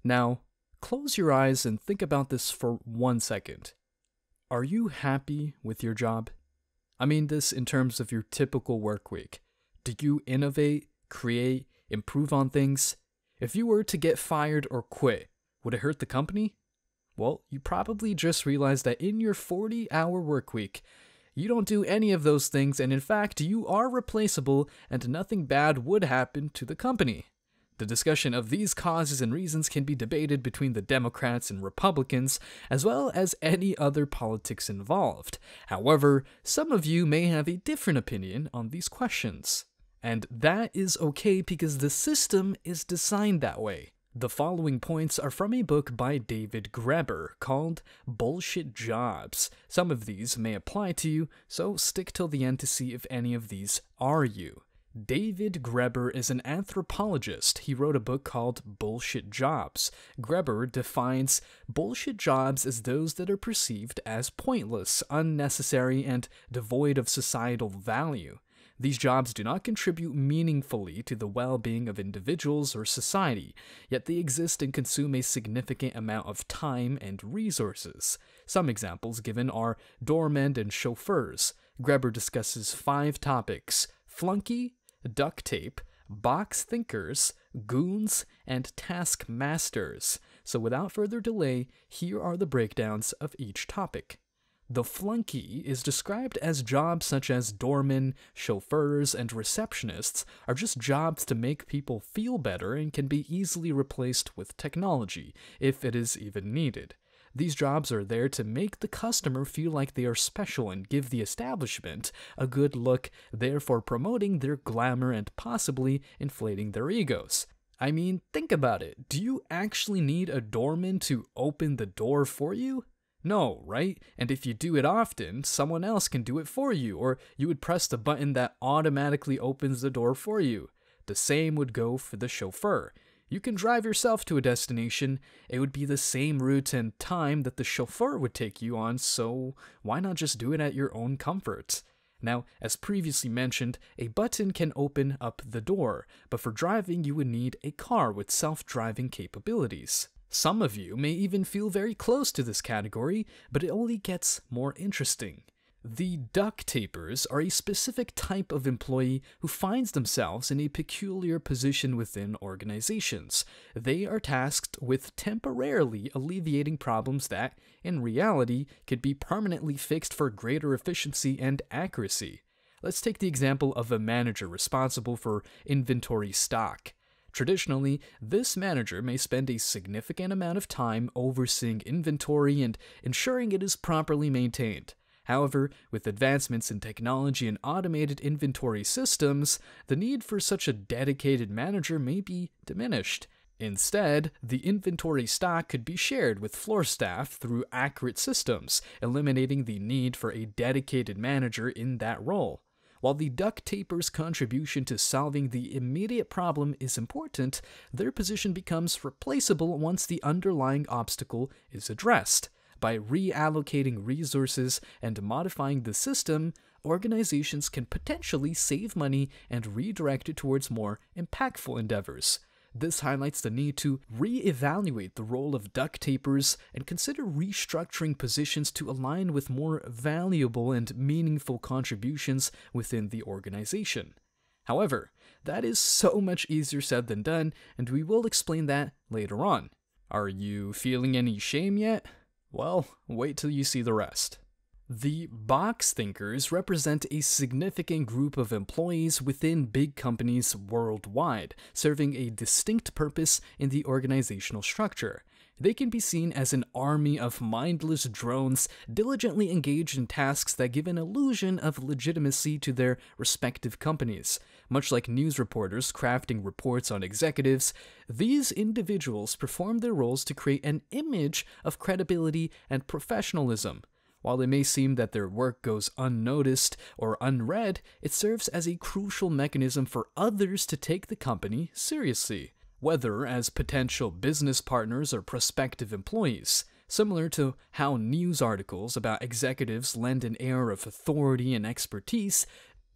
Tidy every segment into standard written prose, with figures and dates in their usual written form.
Now, close your eyes and think about this for 1 second. Are you happy with your job? I mean this in terms of your typical work week. Do you innovate, create, improve on things? If you were to get fired or quit, would it hurt the company? Well, you probably just realized that in your 40-hour work week, you don't do any of those things, and in fact, you are replaceable and nothing bad would happen to the company. The discussion of these causes and reasons can be debated between the Democrats and Republicans, as well as any other politics involved. However, some of you may have a different opinion on these questions. And that is okay because the system is designed that way. The following points are from a book by David Graeber called Bullshit Jobs. Some of these may apply to you, so stick till the end to see if any of these are you. David Graeber is an anthropologist. He wrote a book called Bullshit Jobs. Graeber defines bullshit jobs as those that are perceived as pointless, unnecessary, and devoid of societal value. These jobs do not contribute meaningfully to the well-being of individuals or society, yet they exist and consume a significant amount of time and resources. Some examples given are doormen and chauffeurs. Graeber discusses 5 topics: flunky, duct tape, box thinkers, goons, and taskmasters. So without further delay, here are the breakdowns of each topic. The flunky is described as jobs such as doormen, chauffeurs, and receptionists are just jobs to make people feel better and can be easily replaced with technology, if it is even needed. These jobs are there to make the customer feel like they are special and give the establishment a good look, therefore promoting their glamour and possibly inflating their egos. I mean, think about it. Do you actually need a doorman to open the door for you? No, right? And if you do it often, someone else can do it for you, or you would press the button that automatically opens the door for you. The same would go for the chauffeur. You can drive yourself to a destination. It would be the same route and time that the chauffeur would take you on, so why not just do it at your own comfort? Now, as previously mentioned, a button can open up the door, but for driving you would need a car with self-driving capabilities. Some of you may even feel very close to this category, but it only gets more interesting. The duct tapers are a specific type of employee who finds themselves in a peculiar position within organizations. They are tasked with temporarily alleviating problems that, in reality, could be permanently fixed for greater efficiency and accuracy. Let's take the example of a manager responsible for inventory stock. Traditionally, this manager may spend a significant amount of time overseeing inventory and ensuring it is properly maintained. However, with advancements in technology and automated inventory systems, the need for such a dedicated manager may be diminished. Instead, the inventory stock could be shared with floor staff through accurate systems, eliminating the need for a dedicated manager in that role. While the duct taper's contribution to solving the immediate problem is important, their position becomes replaceable once the underlying obstacle is addressed. By reallocating resources and modifying the system, organizations can potentially save money and redirect it towards more impactful endeavors. This highlights the need to re-evaluate the role of duct tapers and consider restructuring positions to align with more valuable and meaningful contributions within the organization. However, that is so much easier said than done, and we will explain that later on. Are you feeling any shame yet? Well, wait till you see the rest. The box thinkers represent a significant group of employees within big companies worldwide, serving a distinct purpose in the organizational structure. They can be seen as an army of mindless drones diligently engaged in tasks that give an illusion of legitimacy to their respective companies. Much like news reporters crafting reports on executives, these individuals perform their roles to create an image of credibility and professionalism. While it may seem that their work goes unnoticed or unread, it serves as a crucial mechanism for others to take the company seriously, whether as potential business partners or prospective employees. Similar to how news articles about executives lend an air of authority and expertise,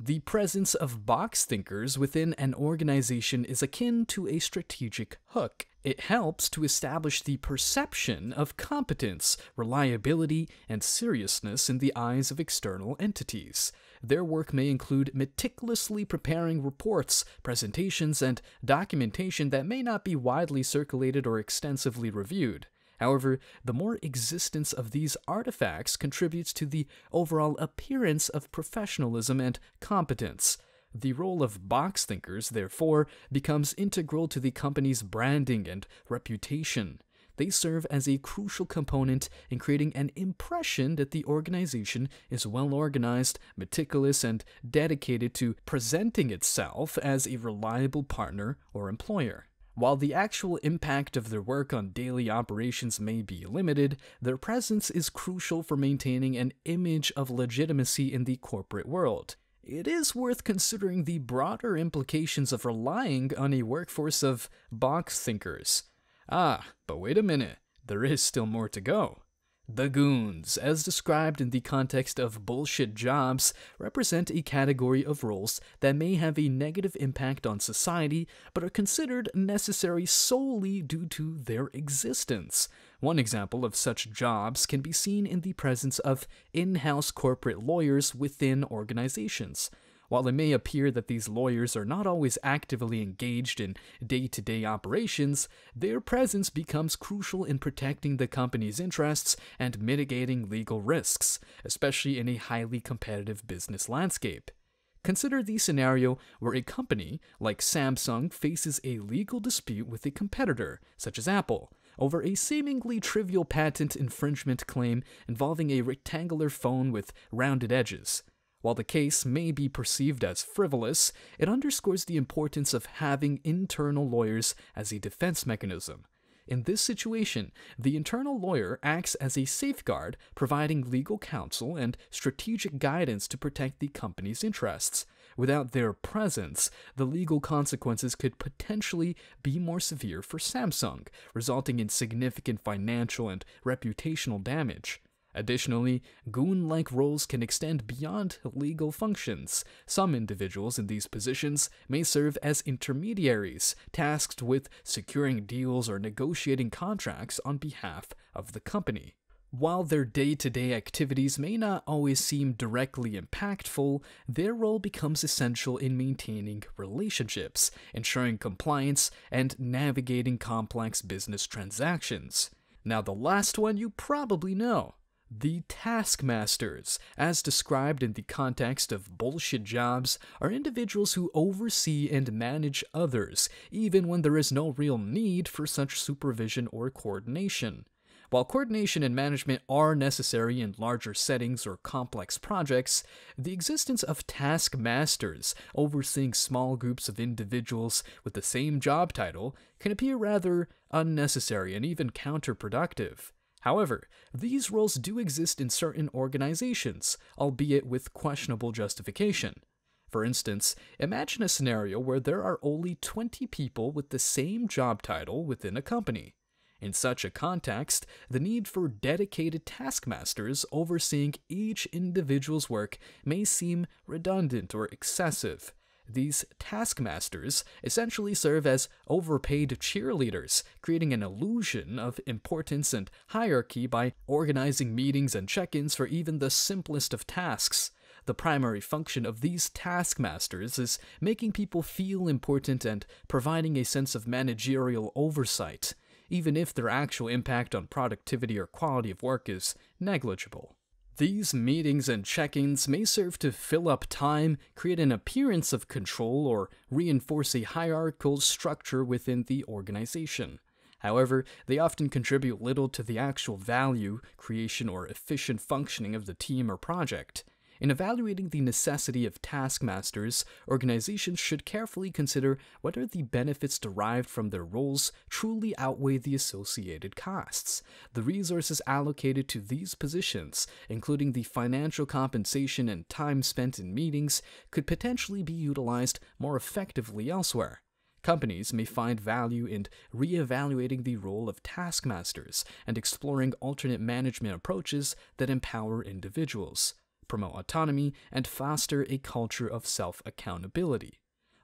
The presence of box thinkers within an organization is akin to a strategic hook. It helps to establish the perception of competence, reliability, and seriousness in the eyes of external entities. Their work may include meticulously preparing reports, presentations, and documentation that may not be widely circulated or extensively reviewed. However, the more existence of these artifacts contributes to the overall appearance of professionalism and competence. The role of box thinkers, therefore, becomes integral to the company's branding and reputation. They serve as a crucial component in creating an impression that the organization is well organized, meticulous, and dedicated to presenting itself as a reliable partner or employer. While the actual impact of their work on daily operations may be limited, their presence is crucial for maintaining an image of legitimacy in the corporate world. It is worth considering the broader implications of relying on a workforce of box thinkers. But wait a minute, there is still more to go. The goons, as described in the context of bullshit jobs, represent a category of roles that may have a negative impact on society, but are considered necessary solely due to their existence. One example of such jobs can be seen in the presence of in-house corporate lawyers within organizations. While it may appear that these lawyers are not always actively engaged in day-to-day operations, their presence becomes crucial in protecting the company's interests and mitigating legal risks, especially in a highly competitive business landscape. Consider the scenario where a company like Samsung faces a legal dispute with a competitor, such as Apple, over a seemingly trivial patent infringement claim involving a rectangular phone with rounded edges. While the case may be perceived as frivolous, it underscores the importance of having internal lawyers as a defense mechanism. In this situation, the internal lawyer acts as a safeguard, providing legal counsel and strategic guidance to protect the company's interests. Without their presence, the legal consequences could potentially be more severe for Samsung, resulting in significant financial and reputational damage. Additionally, goon-like roles can extend beyond legal functions. Some individuals in these positions may serve as intermediaries, tasked with securing deals or negotiating contracts on behalf of the company. While their day-to-day activities may not always seem directly impactful, their role becomes essential in maintaining relationships, ensuring compliance, and navigating complex business transactions. Now, the last one you probably know. The taskmasters, as described in the context of bullshit jobs, are individuals who oversee and manage others, even when there is no real need for such supervision or coordination. While coordination and management are necessary in larger settings or complex projects, the existence of taskmasters overseeing small groups of individuals with the same job title can appear rather unnecessary and even counterproductive. However, these roles do exist in certain organizations, albeit with questionable justification. For instance, imagine a scenario where there are only 20 people with the same job title within a company. In such a context, the need for dedicated taskmasters overseeing each individual's work may seem redundant or excessive. These taskmasters essentially serve as overpaid cheerleaders, creating an illusion of importance and hierarchy by organizing meetings and check-ins for even the simplest of tasks. The primary function of these taskmasters is making people feel important and providing a sense of managerial oversight, even if their actual impact on productivity or quality of work is negligible. These meetings and check-ins may serve to fill up time, create an appearance of control, or reinforce a hierarchical structure within the organization. However, they often contribute little to the actual value, creation, or efficient functioning of the team or project. In evaluating the necessity of taskmasters, organizations should carefully consider whether the benefits derived from their roles truly outweigh the associated costs. The resources allocated to these positions, including the financial compensation and time spent in meetings, could potentially be utilized more effectively elsewhere. Companies may find value in reevaluating the role of taskmasters and exploring alternate management approaches that empower individuals. promote autonomy, and foster a culture of self-accountability.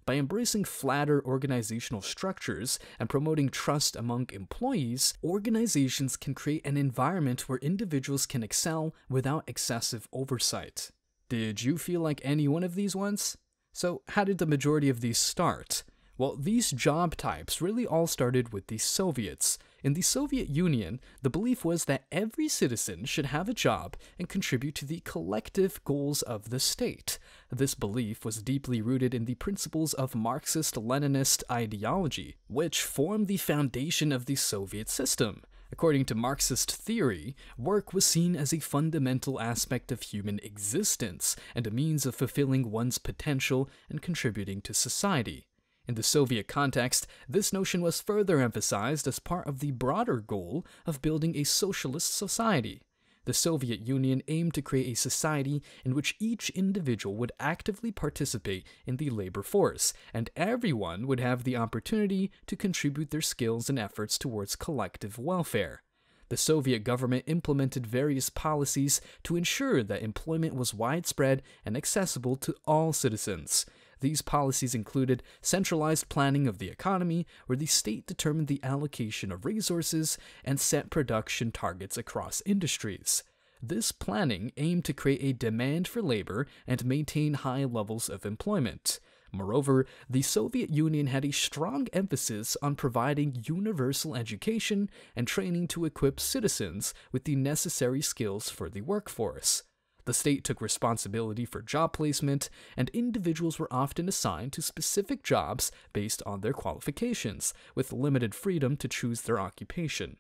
By embracing flatter organizational structures and promoting trust among employees, organizations can create an environment where individuals can excel without excessive oversight. Did you feel like any one of these ones? So, how did the majority of these start? Well, these job types really all started with the Soviets. In the Soviet Union, the belief was that every citizen should have a job and contribute to the collective goals of the state. This belief was deeply rooted in the principles of Marxist-Leninist ideology, which formed the foundation of the Soviet system. According to Marxist theory, work was seen as a fundamental aspect of human existence and a means of fulfilling one's potential and contributing to society. In the Soviet context, this notion was further emphasized as part of the broader goal of building a socialist society. The Soviet Union aimed to create a society in which each individual would actively participate in the labor force, and everyone would have the opportunity to contribute their skills and efforts towards collective welfare. The Soviet government implemented various policies to ensure that employment was widespread and accessible to all citizens. These policies included centralized planning of the economy, where the state determined the allocation of resources and set production targets across industries. This planning aimed to create a demand for labor and maintain high levels of employment. Moreover, the Soviet Union had a strong emphasis on providing universal education and training to equip citizens with the necessary skills for the workforce. The state took responsibility for job placement, and individuals were often assigned to specific jobs based on their qualifications, with limited freedom to choose their occupation.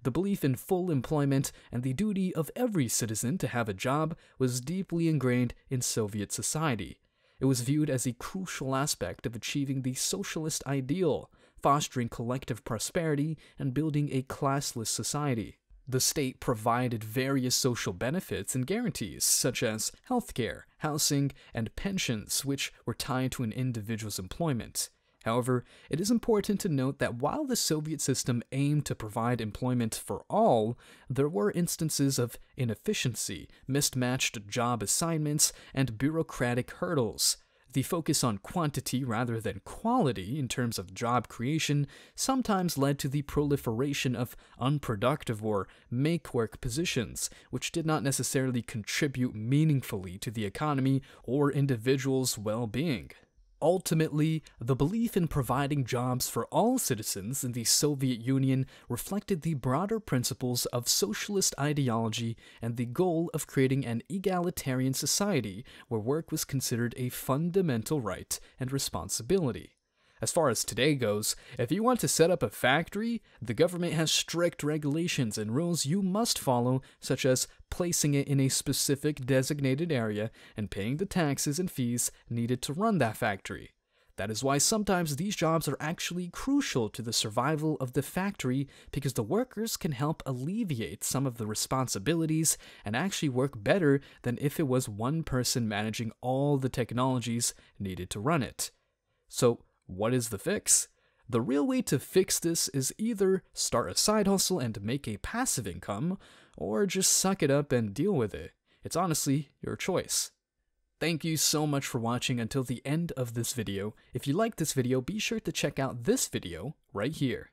The belief in full employment and the duty of every citizen to have a job was deeply ingrained in Soviet society. It was viewed as a crucial aspect of achieving the socialist ideal, fostering collective prosperity and building a classless society. The state provided various social benefits and guarantees, such as healthcare, housing, and pensions, which were tied to an individual's employment. However, it is important to note that while the Soviet system aimed to provide employment for all, there were instances of inefficiency, mismatched job assignments, and bureaucratic hurdles. The focus on quantity rather than quality in terms of job creation sometimes led to the proliferation of unproductive or make-work positions, which did not necessarily contribute meaningfully to the economy or individuals' well-being. Ultimately, the belief in providing jobs for all citizens in the Soviet Union reflected the broader principles of socialist ideology and the goal of creating an egalitarian society where work was considered a fundamental right and responsibility. As far as today goes, if you want to set up a factory, the government has strict regulations and rules you must follow, such as placing it in a specific designated area and paying the taxes and fees needed to run that factory. That is why sometimes these jobs are actually crucial to the survival of the factory, because the workers can help alleviate some of the responsibilities and actually work better than if it was one person managing all the technologies needed to run it. So, what is the fix? The real way to fix this is either start a side hustle and make a passive income, or just suck it up and deal with it. It's honestly your choice. Thank you so much for watching until the end of this video. If you liked this video, be sure to check out this video right here.